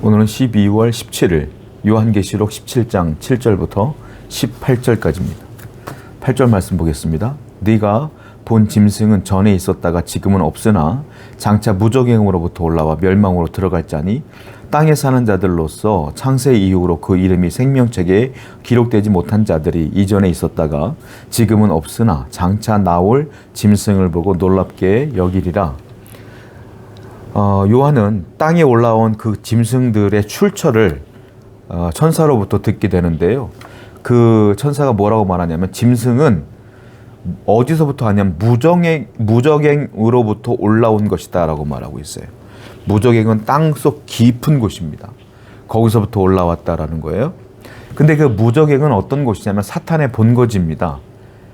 오늘은 12월 17일 요한계시록 17장 7절부터 18절까지입니다. 8절 말씀 보겠습니다. 네가 본 짐승은 전에 있었다가 지금은 없으나 장차 무저갱으로부터 올라와 멸망으로 들어갈 자니 땅에 사는 자들로서 창세 이후로 그 이름이 생명책에 기록되지 못한 자들이 이전에 있었다가 지금은 없으나 장차 나올 짐승을 보고 놀랍게 여기리라. 요한은 땅에 올라온 그 짐승들의 출처를 천사로부터 듣게 되는데요. 그 천사가 뭐라고 말하냐면 짐승은 어디서부터 하냐면 무저갱으로부터 올라온 것이다 라고 말하고 있어요. 무저갱은 땅속 깊은 곳입니다. 거기서부터 올라왔다라는 거예요. 근데 그 무저갱은 어떤 곳이냐면 사탄의 본거지입니다.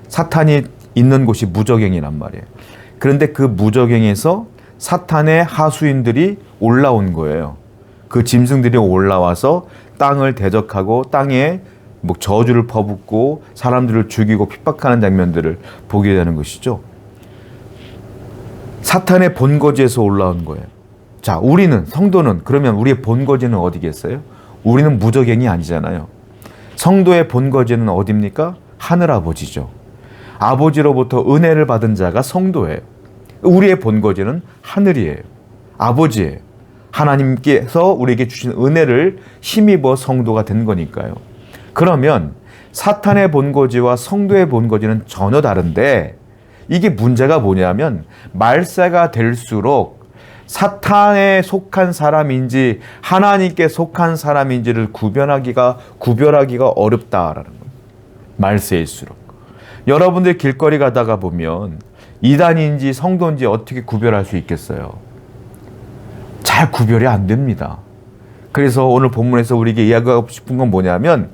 사탄이 있는 곳이 무저갱이란 말이에요. 그런데 그 무저갱에서 사탄의 하수인들이 올라온 거예요. 그 짐승들이 올라와서 땅을 대적하고 땅에 저주를 퍼붓고 사람들을 죽이고 핍박하는 장면들을 보게 되는 것이죠. 사탄의 본거지에서 올라온 거예요. 자, 우리는 성도는 그러면 우리의 본거지는 어디겠어요? 우리는 무저갱이 아니잖아요. 성도의 본거지는 어디입니까? 하늘아버지죠. 아버지로부터 은혜를 받은 자가 성도예요. 우리의 본거지는 하늘이에요. 아버지예요. 하나님께서 우리에게 주신 은혜를 힘입어 성도가 된 거니까요. 그러면 사탄의 본거지와 성도의 본거지는 전혀 다른데 이게 문제가 뭐냐면 말세가 될수록 사탄에 속한 사람인지 하나님께 속한 사람인지를 구별하기가 어렵다라는 거예요. 말세일수록. 여러분들 길거리 가다가 보면 이단인지 성도인지 어떻게 구별할 수 있겠어요? 잘 구별이 안 됩니다. 그래서 오늘 본문에서 우리에게 이야기하고 싶은 건 뭐냐면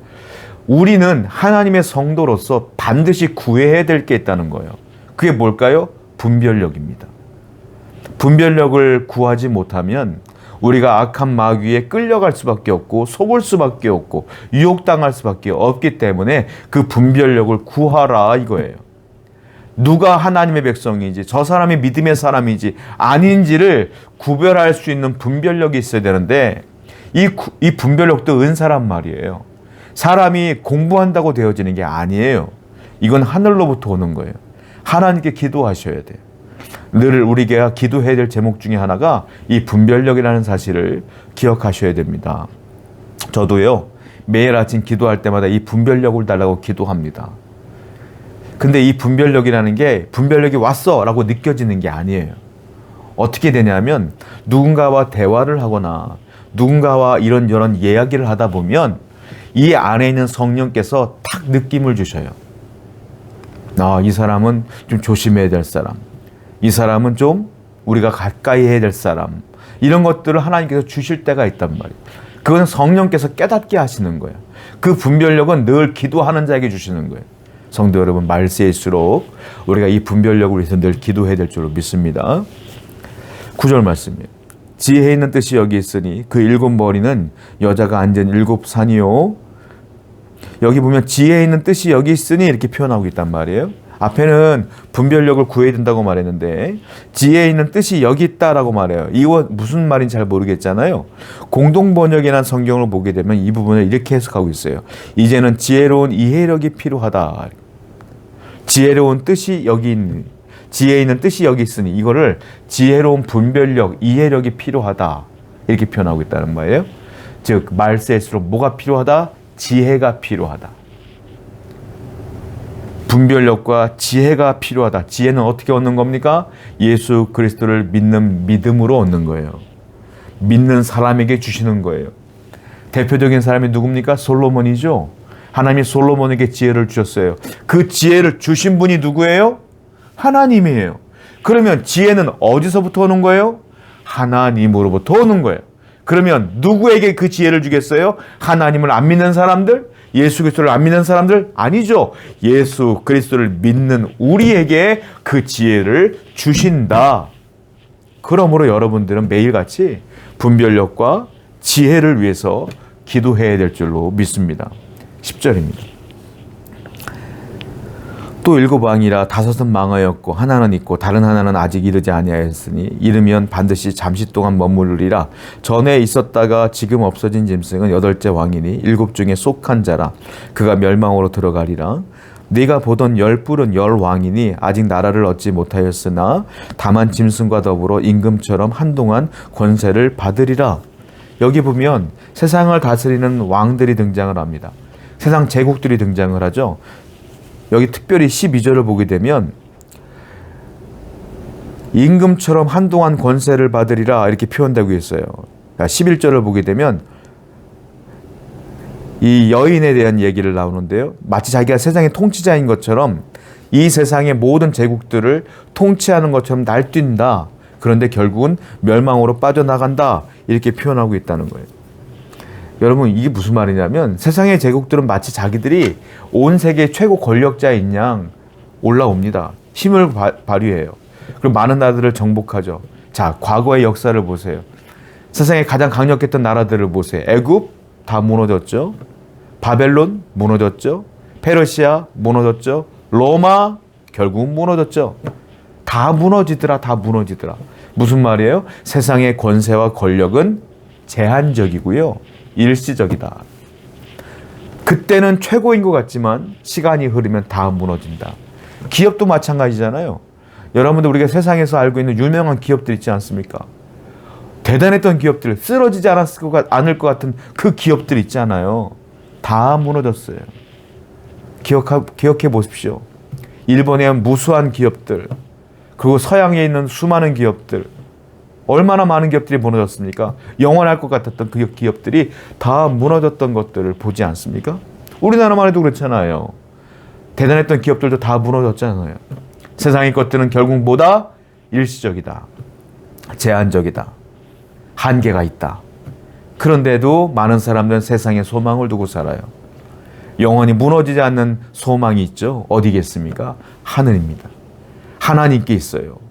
우리는 하나님의 성도로서 반드시 구해야 될 게 있다는 거예요. 그게 뭘까요? 분별력입니다. 분별력을 구하지 못하면 우리가 악한 마귀에 끌려갈 수밖에 없고 속을 수밖에 없고 유혹당할 수밖에 없기 때문에 그 분별력을 구하라 이거예요. 누가 하나님의 백성인지 저 사람이 믿음의 사람인지 아닌지를 구별할 수 있는 분별력이 있어야 되는데 이 분별력도 은사란 말이에요. 사람이 공부한다고 되어지는 게 아니에요. 이건 하늘로부터 오는 거예요. 하나님께 기도하셔야 돼요. 늘 우리가 기도해야 될 제목 중에 하나가 이 분별력이라는 사실을 기억하셔야 됩니다. 저도요, 매일 아침 기도할 때마다 이 분별력을 달라고 기도합니다. 근데 이 분별력이라는 게 분별력이 왔어 라고 느껴지는 게 아니에요. 어떻게 되냐면 누군가와 대화를 하거나 누군가와 이런저런 이야기를 하다 보면 이 안에 있는 성령께서 탁 느낌을 주셔요. 이 사람은 좀 조심해야 될 사람, 이 사람은 좀 우리가 가까이 해야 될 사람, 이런 것들을 하나님께서 주실 때가 있단 말이에요. 그건 성령께서 깨닫게 하시는 거예요. 그 분별력은 늘 기도하는 자에게 주시는 거예요. 성도 여러분, 말세일수록 우리가 이 분별력을 위해서 늘 기도해야 될 줄로 믿습니다. 9절 말씀이에요. 지혜 있는 뜻이 여기 있으니 그 일곱 머리는 여자가 앉은 일곱 산이요. 여기 보면 지혜 있는 뜻이 여기 있으니 이렇게 표현하고 있단 말이에요. 앞에는 분별력을 구해야 된다고 말했는데 지혜 있는 뜻이 여기 있다라고 말해요. 이거 무슨 말인지 잘 모르겠잖아요. 공동번역이라는 성경을 보게 되면 이 부분을 이렇게 해석하고 있어요. 이제는 지혜로운 이해력이 필요하다. 지혜로운 뜻이 여기 있는, 지혜 있는 뜻이 여기 있으니 이거를 지혜로운 분별력, 이해력이 필요하다 이렇게 표현하고 있다는 말이에요. 즉 말세일수록 뭐가 필요하다? 지혜가 필요하다. 분별력과 지혜가 필요하다. 지혜는 어떻게 얻는 겁니까? 예수 그리스도를 믿는 믿음으로 얻는 거예요. 믿는 사람에게 주시는 거예요. 대표적인 사람이 누굽니까? 솔로몬이죠. 하나님이 솔로몬에게 지혜를 주셨어요. 그 지혜를 주신 분이 누구예요? 하나님이에요. 그러면 지혜는 어디서부터 오는 거예요? 하나님으로부터 오는 거예요. 그러면 누구에게 그 지혜를 주겠어요? 하나님을 안 믿는 사람들? 예수 그리스도를 안 믿는 사람들? 아니죠. 예수 그리스도를 믿는 우리에게 그 지혜를 주신다. 그러므로 여러분들은 매일같이 분별력과 지혜를 위해서 기도해야 될 줄로 믿습니다. 10절입니다. 또 7왕이라 5은 망하였고 하나는 있고 다른 하나는 아직 이르지 아니하였으니 이르면 반드시 잠시 동안 머무르리라. 전에 있었다가 지금 없어진 짐승은 8째 왕이니 7 중에 속한 자라. 그가 멸망으로 들어가리라. 네가 보던 10뿔은 10왕이니 아직 나라를 얻지 못하였으나 다만 짐승과 더불어 임금처럼 한동안 권세를 받으리라. 여기 보면 세상을 다스리는 왕들이 등장을 합니다. 세상 제국들이 등장을 하죠. 여기 특별히 12절을 보게 되면 임금처럼 한동안 권세를 받으리라 이렇게 표현되고 있어요. 11절을 보게 되면 이 여인에 대한 얘기를 나오는데요. 마치 자기가 세상의 통치자인 것처럼 이 세상의 모든 제국들을 통치하는 것처럼 날뛴다. 그런데 결국은 멸망으로 빠져나간다. 이렇게 표현하고 있다는 거예요. 여러분 이게 무슨 말이냐면 세상의 제국들은 마치 자기들이 온 세계 최고 권력자인 양 올라옵니다. 힘을 발휘해요. 그리고 많은 나라들을 정복하죠. 자, 과거의 역사를 보세요. 세상에 가장 강력했던 나라들을 보세요. 애굽 다 무너졌죠. 바벨론 무너졌죠. 페르시아 무너졌죠. 로마 결국 무너졌죠. 다 무너지더라. 다 무너지더라. 무슨 말이에요? 세상의 권세와 권력은 제한적이고요. 일시적이다. 그때는 최고인 것 같지만 시간이 흐르면 다 무너진다. 기업도 마찬가지잖아요. 여러분들 우리가 세상에서 알고 있는 유명한 기업들 있지 않습니까? 대단했던 기업들, 쓰러지지 않을 것 같은 그 기업들 있잖아요. 다 무너졌어요. 기억해 보십시오. 일본의 무수한 기업들, 그리고 서양에 있는 수많은 기업들, 얼마나 많은 기업들이 무너졌습니까? 영원할 것 같았던 그 기업들이 다 무너졌던 것들을 보지 않습니까? 우리나라만 해도 그렇잖아요. 대단했던 기업들도 다 무너졌잖아요. 세상의 것들은 결국 뭐다? 일시적이다. 제한적이다. 한계가 있다. 그런데도 많은 사람들은 세상에 소망을 두고 살아요. 영원히 무너지지 않는 소망이 있죠. 어디겠습니까? 하늘입니다. 하나님께 있어요.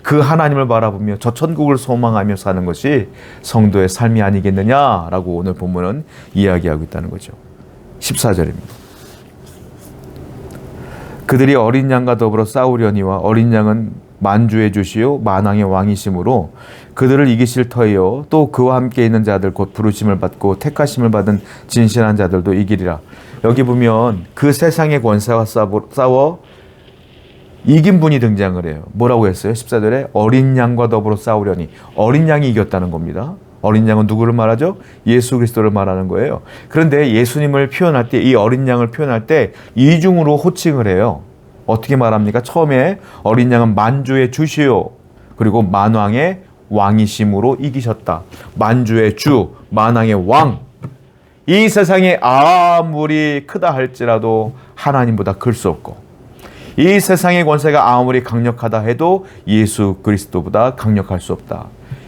그 하나님을 바라보며 저 천국을 소망하며 사는 것이 성도의 삶이 아니겠느냐라고 오늘 본문은 이야기하고 있다는 거죠. 14절입니다. 그들이 어린 양과 더불어 싸우려니와 어린 양은 만주의 주시요 만왕의 왕이심으로 그들을 이기실 터이요 또 그와 함께 있는 자들 곧 부르심을 받고 택하심을 받은 진실한 자들도 이기리라. 여기 보면 그 세상의 권세와 싸워 이긴 분이 등장을 해요. 뭐라고 했어요? 14절에 어린 양과 더불어 싸우려니. 어린 양이 이겼다는 겁니다. 어린 양은 누구를 말하죠? 예수 그리스도를 말하는 거예요. 그런데 예수님을 표현할 때, 이 어린 양을 표현할 때 이중으로 호칭을 해요. 어떻게 말합니까? 처음에 어린 양은 만주의 주시요 그리고 만왕의 왕이심으로 이기셨다. 만주의 주, 만왕의 왕. 이 세상에 아무리 크다 할지라도 하나님보다 클 수 없고 이 세상의 권세가 아무리 강력하다 해도 예수 그리스도보다 강력할 수 없다.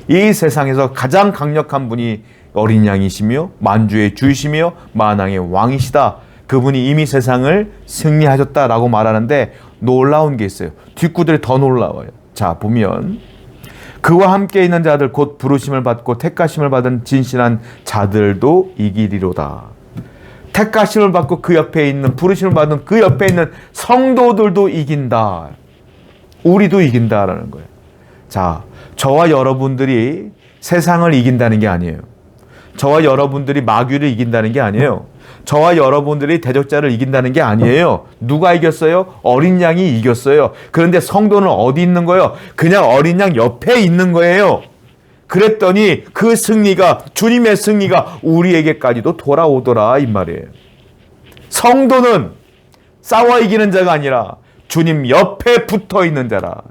이 세상에서 가장 강력한 분이 어린 양이시며 만주의 주이시며 만왕의 왕이시다. 그분이 이미 세상을 승리하셨다라고 말하는데 놀라운 게 있어요. 뒷구들이 더 놀라워요. 자, 보면 그와 함께 있는 자들 곧 부르심을 받고 택하심을 받은 진실한 자들도 이기리로다. 택하심을 받고 그 옆에 있는 부르심을 받은 그 옆에 있는 성도들도 이긴다. 우리도 이긴다라는 거예요. 자, 저와 여러분들이 세상을 이긴다는 게 아니에요. 저와 여러분들이 마귀를 이긴다는 게 아니에요. 저와 여러분들이 대적자를 이긴다는 게 아니에요. 누가 이겼어요? 어린 양이 이겼어요. 그런데 성도는 어디 있는 거예요? 그냥 어린 양 옆에 있는 거예요. 그랬더니 그 승리가, 주님의 승리가 우리에게까지도 돌아오더라 이 말이에요. 성도는 싸워 이기는 자가 아니라 주님 옆에 붙어 있는 자라.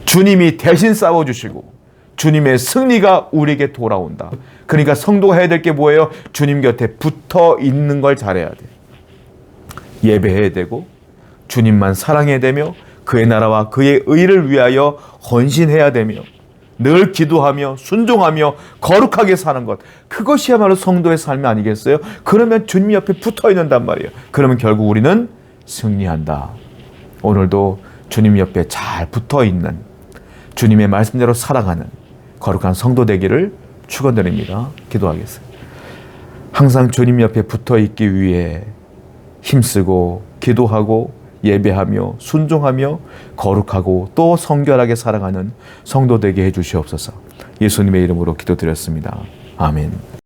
주님이 대신 싸워주시고 주님의 승리가 우리에게 돌아온다. 그러니까 성도가 해야 될 게 뭐예요? 주님 곁에 붙어 있는 걸 잘해야 돼. 예배해야 되고 주님만 사랑해야 되며 그의 나라와 그의 의를 위하여 헌신해야 되며 늘 기도하며 순종하며 거룩하게 사는 것, 그것이야말로 성도의 삶이 아니겠어요? 그러면 주님 옆에 붙어 있는단 말이에요. 그러면 결국 우리는 승리한다. 오늘도 주님 옆에 잘 붙어 있는, 주님의 말씀대로 살아가는 거룩한 성도 되기를 축원드립니다. 기도하겠습니다. 항상 주님 옆에 붙어 있기 위해 힘쓰고 기도하고 예배하며 순종하며 거룩하고 또 성결하게 살아가는 성도 되게 해주시옵소서. 예수님의 이름으로 기도드렸습니다. 아멘.